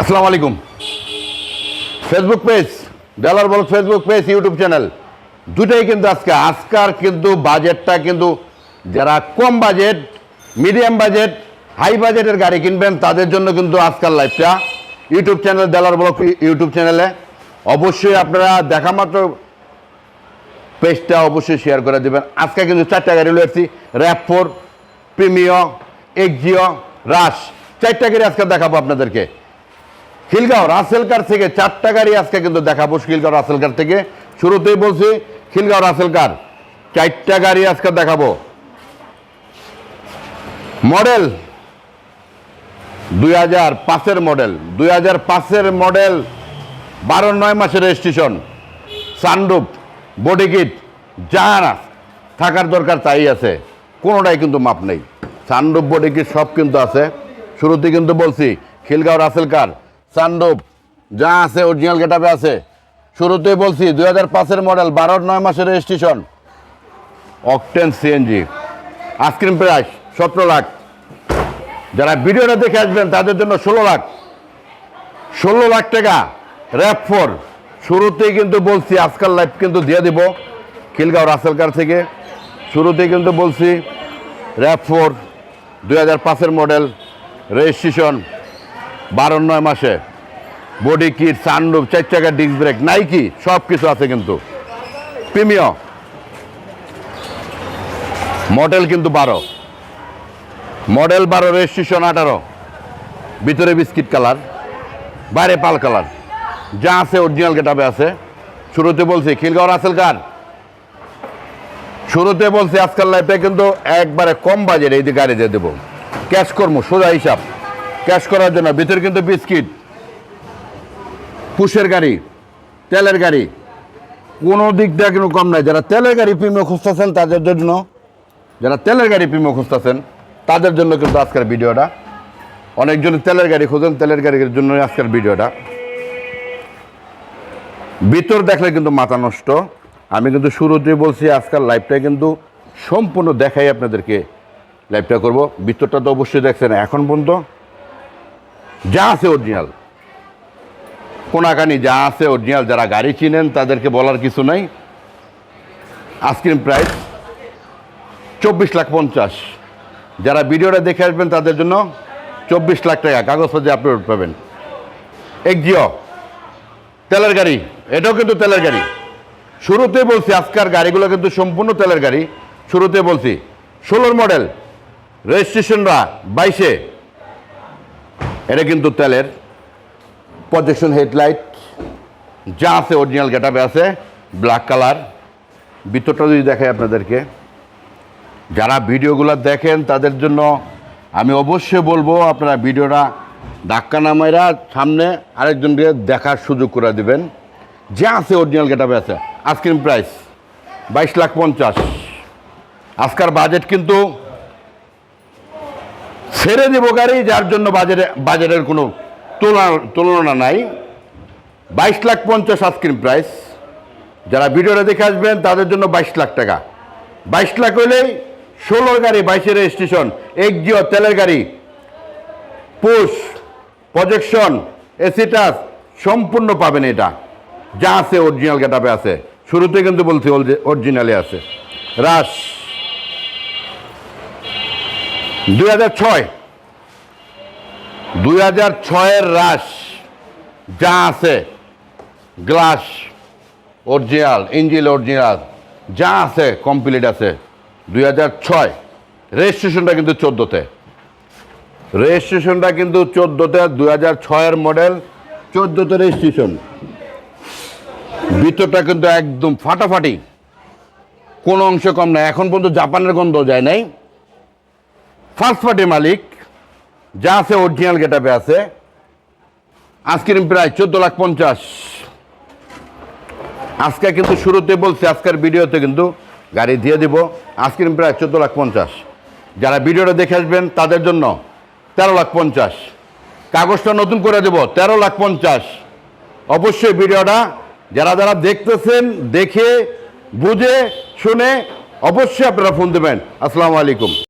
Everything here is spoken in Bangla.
আসসালামু আলাইকুম। ফেসবুক পেজ ডলার বল, ফেসবুক পেজ, ইউটিউব চ্যানেল দুটাই কিন্তু আজকার কিন্তু বাজেটটা কিন্তু যারা কম বাজেট, মিডিয়াম বাজেট, হাই বাজেটের গাড়ি কিনবেন তাদের জন্য কিন্তু আজকাল লাইভটা ইউটিউব চ্যানেল ডলার বল ইউটিউব চ্যানেলে অবশ্যই আপনারা দেখা মাত্র পেজটা অবশ্যই শেয়ার করে দেবেন। আজকে কিন্তু 4টা গাড়ি রয়েছি, RAV4, প্রিমিও, এক্সিও, রাশ, 4টা গাড়ি আজকে দেখাবো আপনাদেরকে। খিলগাঁও রাসেল কার থেকে 4টা গাড়ি আজকে কিন্তু দেখাবো। খিলগাঁও রাসেল কার থেকে শুরুতেই বলছি, খিলগাঁও রাসেল কার 4টা গাড়ি আজকে দেখাবো। মডেল 2005-এর মডেল, 2005-এর মডেল, 12-9 মাসের রেজিস্ট্রেশন, সানরুফ, বডি কিট, যা থাকার দরকার তাই আছে, কোনোটাই কিন্তু মাপ নেই। সানরুফ, বডি কিট সব কিন্তু আছে। শুরুতে কিন্তু বলছি খিলগাঁও রাসেল কার, সানরুফ যা আছে অরিজিনাল গেটআপে আছে। শুরুতেই বলছি 2005-এর মডেল, 12-9 মাসের registration, octane CNG, ice cream price 17 lakh. যারা ভিডিওটা দেখে আসবেন তাদের জন্য 16 লাখ টাকা RAV4। শুরুতেই কিন্তু বলছি আজকাল লাইভ কিন্তু দিয়ে দিব খিলগাঁও রাসেল কার থেকে। শুরুতেই কিন্তু বলছি RAV4 2005-এর মডেল, রেজিস্ট্রেশন, 12-9 মাসে, বডি কিট, সানরুফ, 4 চাকার ডিস্ক ব্রেক, নাইকি সব কিছু আছে কিন্তু। প্রিমিও মডেল কিন্তু 12, মডেল 12, রেজিস্ট্রেশন 18, ভিতরে বিস্কিট কালার, বাইরে পাল কালার, যা আছে অরিজিনাল গেটআপে আছে। শুরুতে বলছি খিলগাঁও রাসেল কার, শুরুতে বলছি আজকাল লাইফে কিন্তু একবারে কম বাজেট এই গাড়ি দিয়ে দেবো। ক্যাশ কর্ম সোজা হিসাব, ক্যাশ করার জন্য। ভিতরে কিন্তু বিস্কিট, পুশের গাড়ি, তেলের গাড়ি, কোনো দিক দিয়ে কিন্তু কম নাই। যারা তেলের গাড়ি প্রিমিয়াম খুঁজতেছেন তাদের জন্য, যারা তেলের গাড়ি প্রিমিয়াম খুঁজতেছেন তাদের জন্য কিন্তু আজকের ভিডিওটা। অনেকজন তেলের গাড়ি খোঁজেন, তেলের গাড়ির জন্য আজকের ভিডিওটা। ভিতর দেখলে কিন্তু মাথা নষ্ট। আমি কিন্তু শুরুতেই বলছি আজকাল লাইভটা কিন্তু সম্পূর্ণ দেখাই আপনাদেরকে লাইভটা করব। ভিতরটা তো অবশ্যই দেখছেন এখন পর্যন্ত, যা আছে অরিজিনাল, কোনাকানি যা আছে অরিজিনাল। যারা গাড়ি চিনেন তাদেরকে বলার কিছু নাই। Ice cream price 24,50,000। যারা ভিডিওটা দেখে আসবেন তাদের জন্য 24 লাখ টাকা কাগজপত্রে আপলোড পাবেন। এক্সিও তেলের গাড়ি, এটাও কিন্তু তেলের গাড়ি। শুরুতে বলছি আজকের গাড়িগুলো কিন্তু সম্পূর্ণ তেলের গাড়ি। শুরুতে বলছি 16 মডেল, রেজিস্ট্রেশনরা 22-এ, এটা কিন্তু তেলের। প্রজেকশন হেডলাইট যা আছে অরিজিনাল গেটআপে আছে, ব্ল্যাক কালার। ভিতরটা যদি দেখাই আপনাদেরকে, যারা ভিডিওগুলো দেখেন তাদের জন্য আমি অবশ্যই বলবো আপনারা ভিডিওটা ধাক্কা না মাইরা সামনে আরেকজনকে দেখার সুযোগ করে দেবেন। যা আছে অরিজিনাল গেটআপে আছে। Ice cream price 22,50,000। আজকের বাজেট কিন্তু ছেড়ে দেবো গাড়ি, যার জন্য বাজেটের কোনো তুলনা নাই। 22,50,000 আইসক্রিম প্রাইস। যারা ভিডিওটা দেখে আসবেন তাদের জন্য 22 লাখ টাকা। 22 লাখ হইলেই 16 গাড়ি, 22-এর রেজিস্ট্রেশন, এক্সিও তেলের গাড়ি, পুশ, প্রজেকশন, এসি টাচ সম্পূর্ণ পাবেন। এটা যা আছে অরিজিনাল গেটআপে আছে। শুরুতে কিন্তু বলছি অরিজিনালে আছে। রাশ 2006-এর রাশ, যা আছে গ্লাস অরিজিনাল, ইঞ্জিন অরিজিনাল, যা আছে কমপ্লিট আছে। 2006, রেজিস্ট্রেশনটা কিন্তু 14-তে, রেজিস্ট্রেশনটা কিন্তু 14-তে, 2006-এর মডেল, 14-তে রেজিস্ট্রেশন। ভিতরটা কিন্তু একদম ফাটাফাটি, কোনো অংশ কম নাই। এখন পর্যন্ত জাপানের গন্ধ যায় নাই। ফার্স্ট পার্টি মালিক, যা আছে অরিজিনাল গেটআপে আছে। আইসক্রিম প্রায় 14,50,000। আজকে কিন্তু শুরুতে বলছি আজকের ভিডিওতে কিন্তু গাড়ি দিয়ে দিব। আইসক্রিম প্রায় 14,50,000। যারা ভিডিওটা দেখে আসবেন তাদের জন্য 13,50,000। কাগজটা নতুন করে দেব 13,50,000। অবশ্যই ভিডিওটা যারা যারা দেখতেছেন দেখে বুঝে শুনে অবশ্যই আপনারা ফোন দেবেন। আসসালামু আলাইকুম।